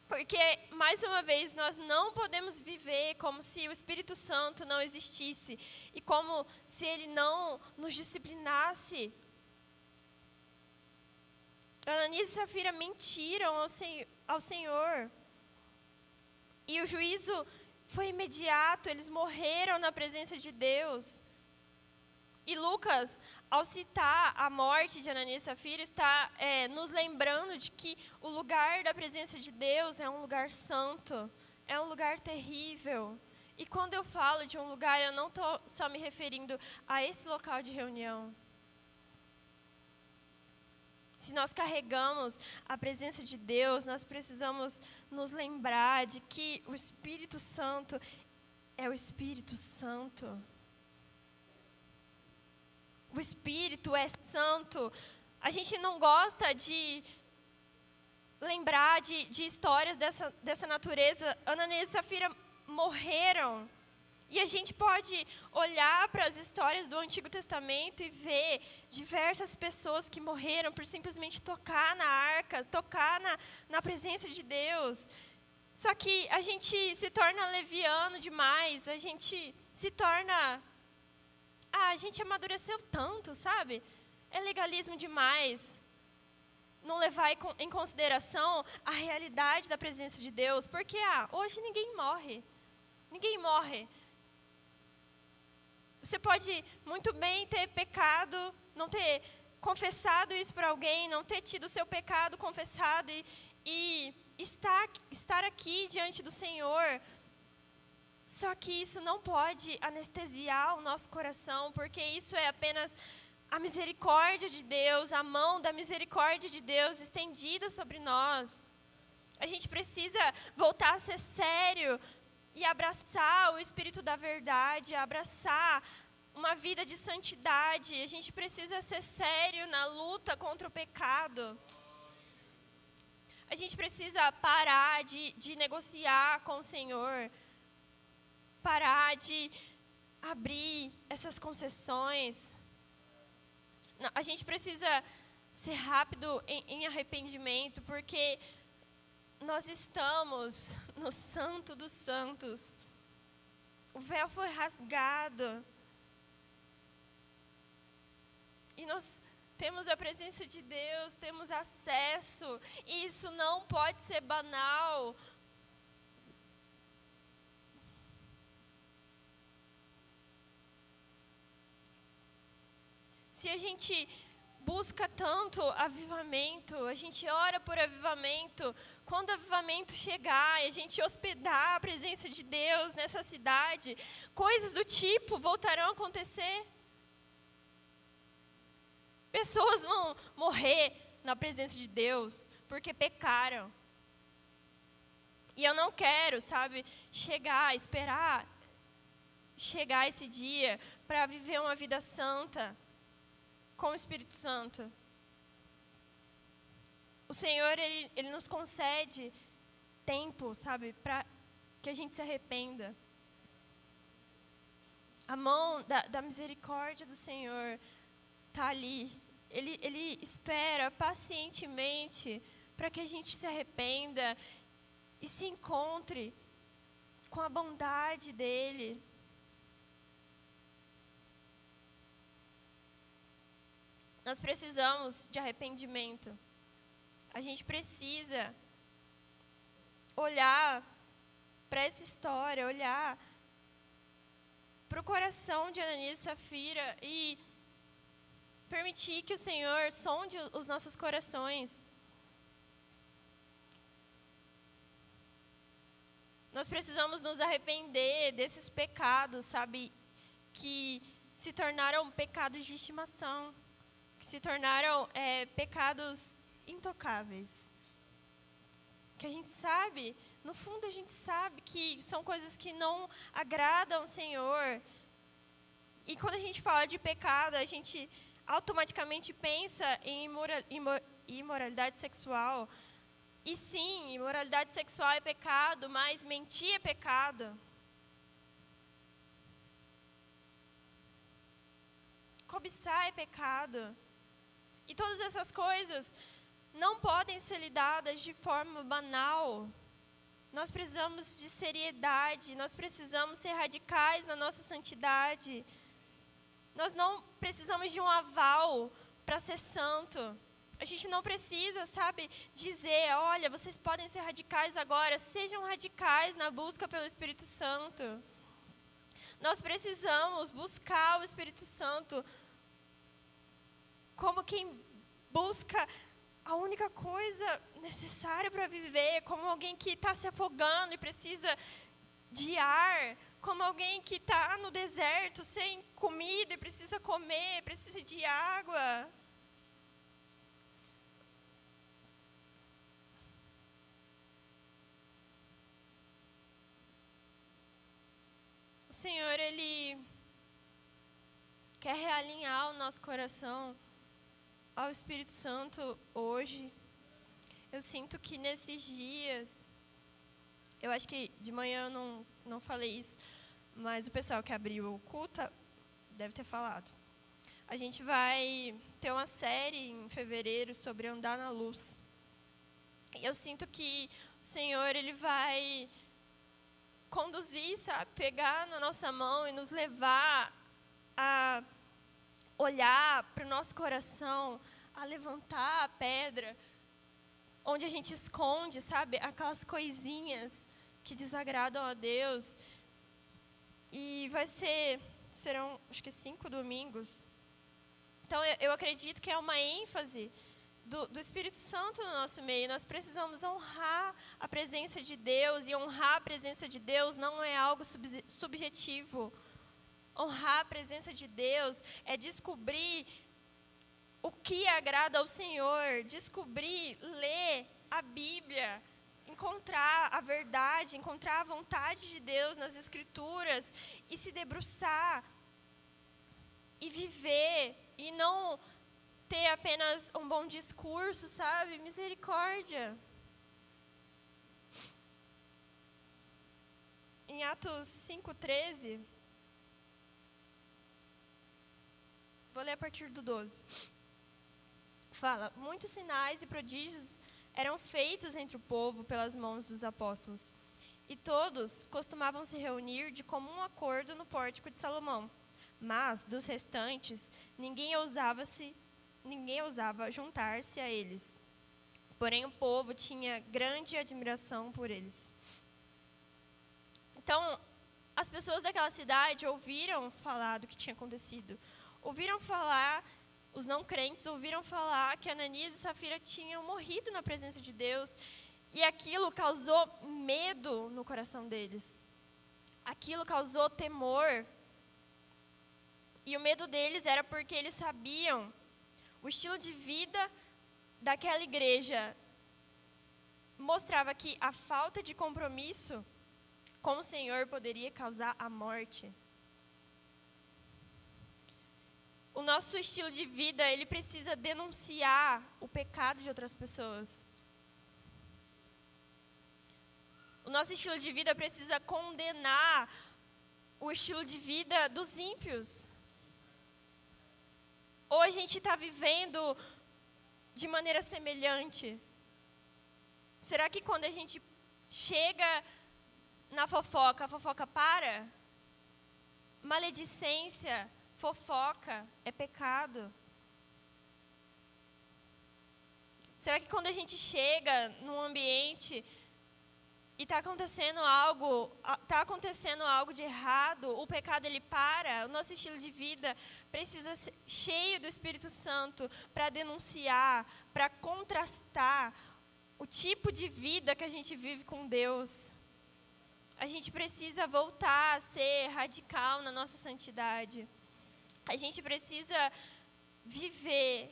A: Porque, mais uma vez, nós não podemos viver como se o Espírito Santo não existisse e como se ele não nos disciplinasse. Ananias e Safira mentiram ao Senhor. E o juízo foi imediato, eles morreram na presença de Deus. E Lucas, ao citar a morte de Ananias e Safira, está nos lembrando de que o lugar da presença de Deus é um lugar santo, é um lugar terrível. E quando eu falo de um lugar, eu não estou só me referindo a esse local de reunião. Se nós carregamos a presença de Deus, nós precisamos nos lembrar de que o Espírito Santo é o Espírito Santo. O Espírito é santo. A gente não gosta de lembrar de histórias dessa natureza. Ananias e Safira morreram. E a gente pode olhar para as histórias do Antigo Testamento e ver diversas pessoas que morreram por simplesmente tocar na arca, tocar na presença de Deus. Só que a gente se torna leviano demais, a gente se torna... a gente amadureceu tanto, sabe? É legalismo demais. Não levar em consideração a realidade da presença de Deus. Porque, hoje ninguém morre. Ninguém morre. Você pode muito bem ter pecado, não ter confessado isso para alguém, não ter tido o seu pecado confessado e estar aqui diante do Senhor. Só que isso não pode anestesiar o nosso coração, porque isso é apenas a misericórdia de Deus, a mão da misericórdia de Deus estendida sobre nós. A gente precisa voltar a ser sério e abraçar o Espírito da verdade, abraçar uma vida de santidade. A gente precisa ser sério na luta contra o pecado. A gente precisa parar de negociar com o Senhor, parar de abrir essas concessões. Não, a gente precisa ser rápido em arrependimento, porque nós estamos no Santo dos Santos. O véu foi rasgado. E nós temos a presença de Deus, temos acesso. E isso não pode ser banal. Se a gente busca tanto avivamento, a gente ora por avivamento, quando o avivamento chegar e a gente hospedar a presença de Deus nessa cidade, coisas do tipo voltarão a acontecer. Pessoas vão morrer na presença de Deus porque pecaram. E eu não quero, esperar chegar esse dia para viver uma vida santa com o Espírito Santo. O Senhor, Ele nos concede tempo, para que a gente se arrependa. A mão da misericórdia do Senhor está ali. Ele espera pacientemente para que a gente se arrependa e se encontre com a bondade dEle. Nós precisamos de arrependimento. A gente precisa olhar para essa história, olhar para o coração de Ananias e Safira e permitir que o Senhor sonde os nossos corações. Nós precisamos nos arrepender desses pecados, que se tornaram pecados de estimação, que se tornaram pecados intocáveis. Que a gente sabe, no fundo a gente sabe que são coisas que não agradam ao Senhor. E quando a gente fala de pecado, a gente automaticamente pensa em imoralidade sexual. E sim, imoralidade sexual é pecado, mas mentir é pecado. Cobiçar é pecado. E todas essas coisas não podem ser lidadas de forma banal. Nós precisamos de seriedade, nós precisamos ser radicais na nossa santidade. Nós não precisamos de um aval para ser santo. A gente não precisa, dizer, olha, vocês podem ser radicais agora. Sejam radicais na busca pelo Espírito Santo. Nós precisamos buscar o Espírito Santo como quem busca a única coisa necessária para viver, como alguém que está se afogando e precisa de ar, como alguém que está no deserto sem comida e precisa comer, precisa de água. O Senhor, Ele quer realinhar o nosso coração ao Espírito Santo hoje. Eu sinto que nesses dias, eu acho que de manhã eu não falei isso, mas o pessoal que abriu o culto deve ter falado. A gente vai ter uma série em fevereiro sobre andar na luz. E eu sinto que o Senhor, Ele vai conduzir, pegar na nossa mão e nos levar a olhar para o nosso coração, a levantar a pedra, onde a gente esconde, aquelas coisinhas que desagradam a Deus. E serão, acho que 5 domingos. Então, eu acredito que é uma ênfase do Espírito Santo no nosso meio. Nós precisamos honrar a presença de Deus, e honrar a presença de Deus não é algo subjetivo. Honrar a presença de Deus é descobrir o que agrada ao Senhor, descobrir, ler a Bíblia, encontrar a verdade, encontrar a vontade de Deus nas Escrituras e se debruçar e viver, e não ter apenas um bom discurso, Misericórdia. em Atos 5:13, vou ler a partir do 12. Fala: muitos sinais e prodígios eram feitos entre o povo pelas mãos dos apóstolos. E todos costumavam se reunir de comum acordo no pórtico de Salomão. Mas, dos restantes, ninguém ousava juntar-se a eles. Porém, o povo tinha grande admiração por eles. Então, as pessoas daquela cidade ouviram falar do que tinha acontecido. Ouviram falar, os não crentes ouviram falar que Ananias e Safira tinham morrido na presença de Deus. E aquilo causou medo no coração deles. Aquilo causou temor. E o medo deles era porque eles sabiam o estilo de vida daquela igreja. Mostrava que a falta de compromisso com o Senhor poderia causar a morte. O nosso estilo de vida, ele precisa denunciar o pecado de outras pessoas. O nosso estilo de vida precisa condenar o estilo de vida dos ímpios. Ou a gente está vivendo de maneira semelhante? Será que quando a gente chega na fofoca, a fofoca para? Maledicência, fofoca é pecado. Será que quando a gente chega num ambiente e está acontecendo algo de errado, o pecado ele para? O nosso estilo de vida precisa ser cheio do Espírito Santo para denunciar, para contrastar o tipo de vida que a gente vive com Deus. A gente precisa voltar a ser radical na nossa santidade. A gente precisa viver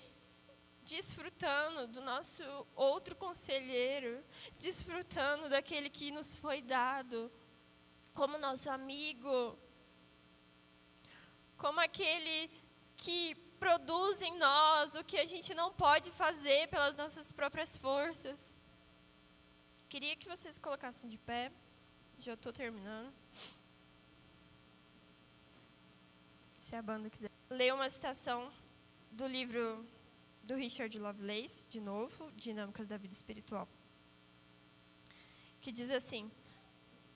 A: desfrutando do nosso outro conselheiro, desfrutando daquele que nos foi dado como nosso amigo, como aquele que produz em nós o que a gente não pode fazer pelas nossas próprias forças. Queria que vocês colocassem de pé, já estou terminando. Se a banda quiser ler uma citação do livro do Richard Lovelace, de novo, Dinâmicas da Vida Espiritual, que diz assim: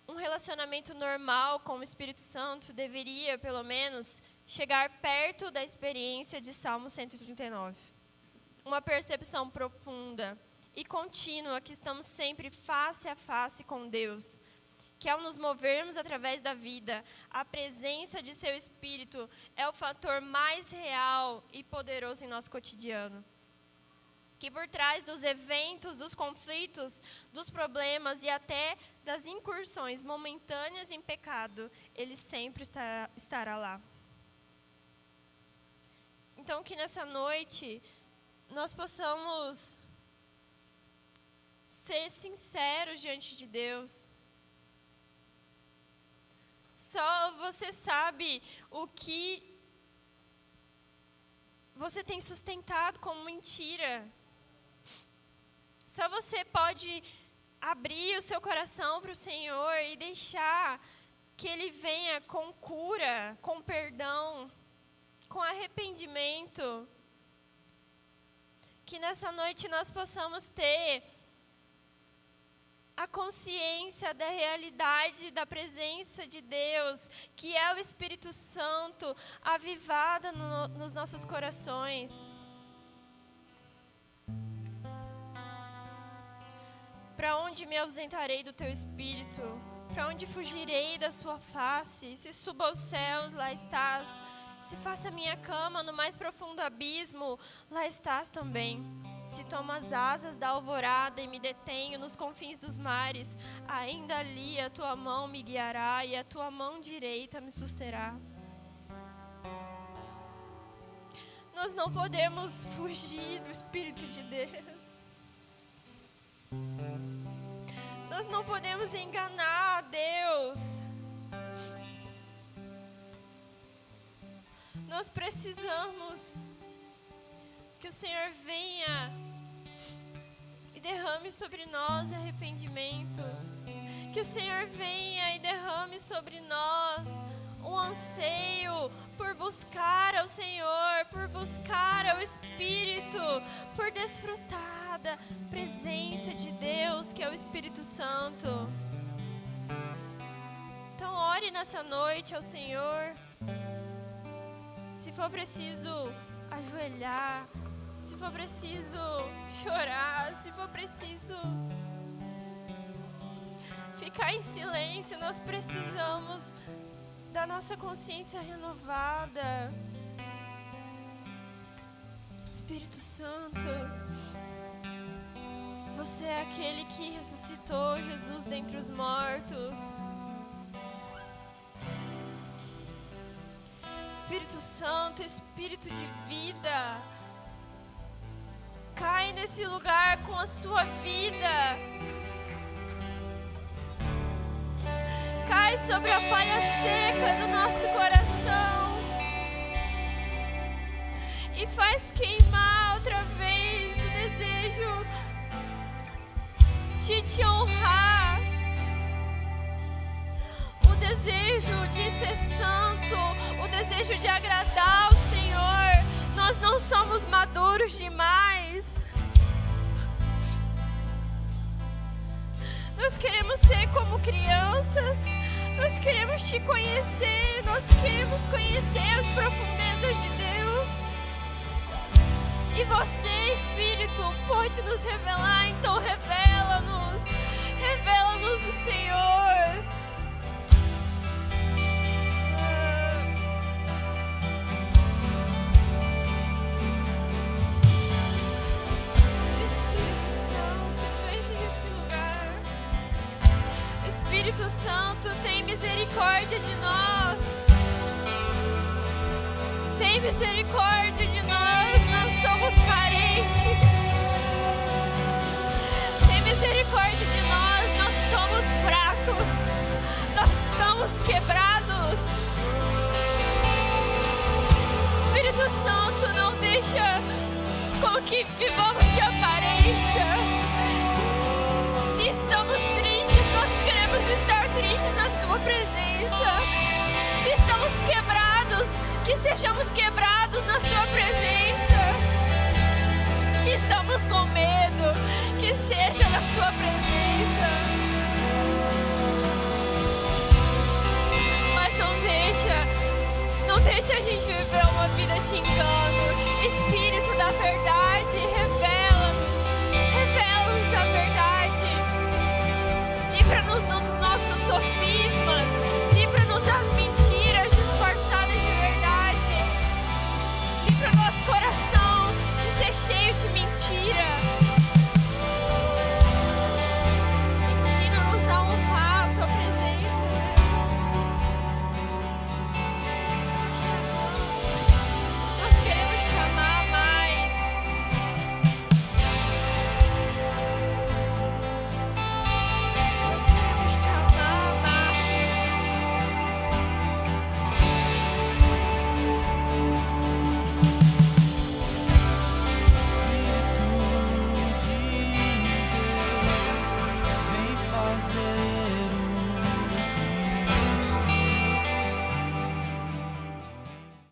A: um relacionamento normal com o Espírito Santo deveria, pelo menos, chegar perto da experiência de Salmo 139. Uma percepção profunda e contínua que estamos sempre face a face com Deus, que ao nos movermos através da vida, a presença de seu Espírito é o fator mais real e poderoso em nosso cotidiano. Que por trás dos eventos, dos conflitos, dos problemas e até das incursões momentâneas em pecado, Ele sempre estará lá. Então, que nessa noite nós possamos ser sinceros diante de Deus. Só você sabe o que você tem sustentado como mentira. Só você pode abrir o seu coração para o Senhor e deixar que Ele venha com cura, com perdão, com arrependimento. Que nessa noite nós possamos ter a consciência da realidade da presença de Deus, que é o Espírito Santo avivada nos nossos corações. Para onde me ausentarei do teu Espírito? Para onde fugirei da sua face? Se subo aos céus, lá estás. Se faço a minha cama no mais profundo abismo, lá estás também. Se tomo as asas da alvorada e me detenho nos confins dos mares, ainda ali a tua mão me guiará e a tua mão direita me susterá. Nós não podemos fugir do Espírito de Deus. Nós não podemos enganar a Deus. Nós precisamos que o Senhor venha e derrame sobre nós arrependimento. Que o Senhor venha e derrame sobre nós um anseio por buscar ao Senhor, por buscar ao Espírito, por desfrutar da presença de Deus, que é o Espírito Santo. Então ore nessa noite ao Senhor. Se for preciso ajoelhar, se for preciso chorar, se for preciso ficar em silêncio, nós precisamos da nossa consciência renovada. Espírito Santo, você é aquele que ressuscitou Jesus dentre os mortos. Espírito Santo, Espírito de vida, cai nesse lugar com a sua vida. Cai sobre a palha seca do nosso coração e faz queimar outra vez o desejo de te honrar, o desejo de ser santo, o desejo de agradar ao Senhor. Nós não somos maduros demais. Nós queremos ser como crianças. Nós queremos te conhecer. Nós queremos conhecer as profundezas de Deus. E você, Espírito, pode nos revelar. Então revela-nos. Revela-nos o Senhor. Espírito Santo, tem misericórdia de nós. Tem misericórdia de nós. Nós somos carentes. Tem misericórdia de nós. Nós somos fracos. Nós estamos quebrados. Espírito Santo, não deixa com que vivamos de aparência. Se estamos tristes, nós queremos estar tristes na sua presença. Se estamos quebrados, que sejamos quebrados na sua presença. Se estamos com medo, que seja na sua presença. Mas não deixa a gente viver uma vida te engano.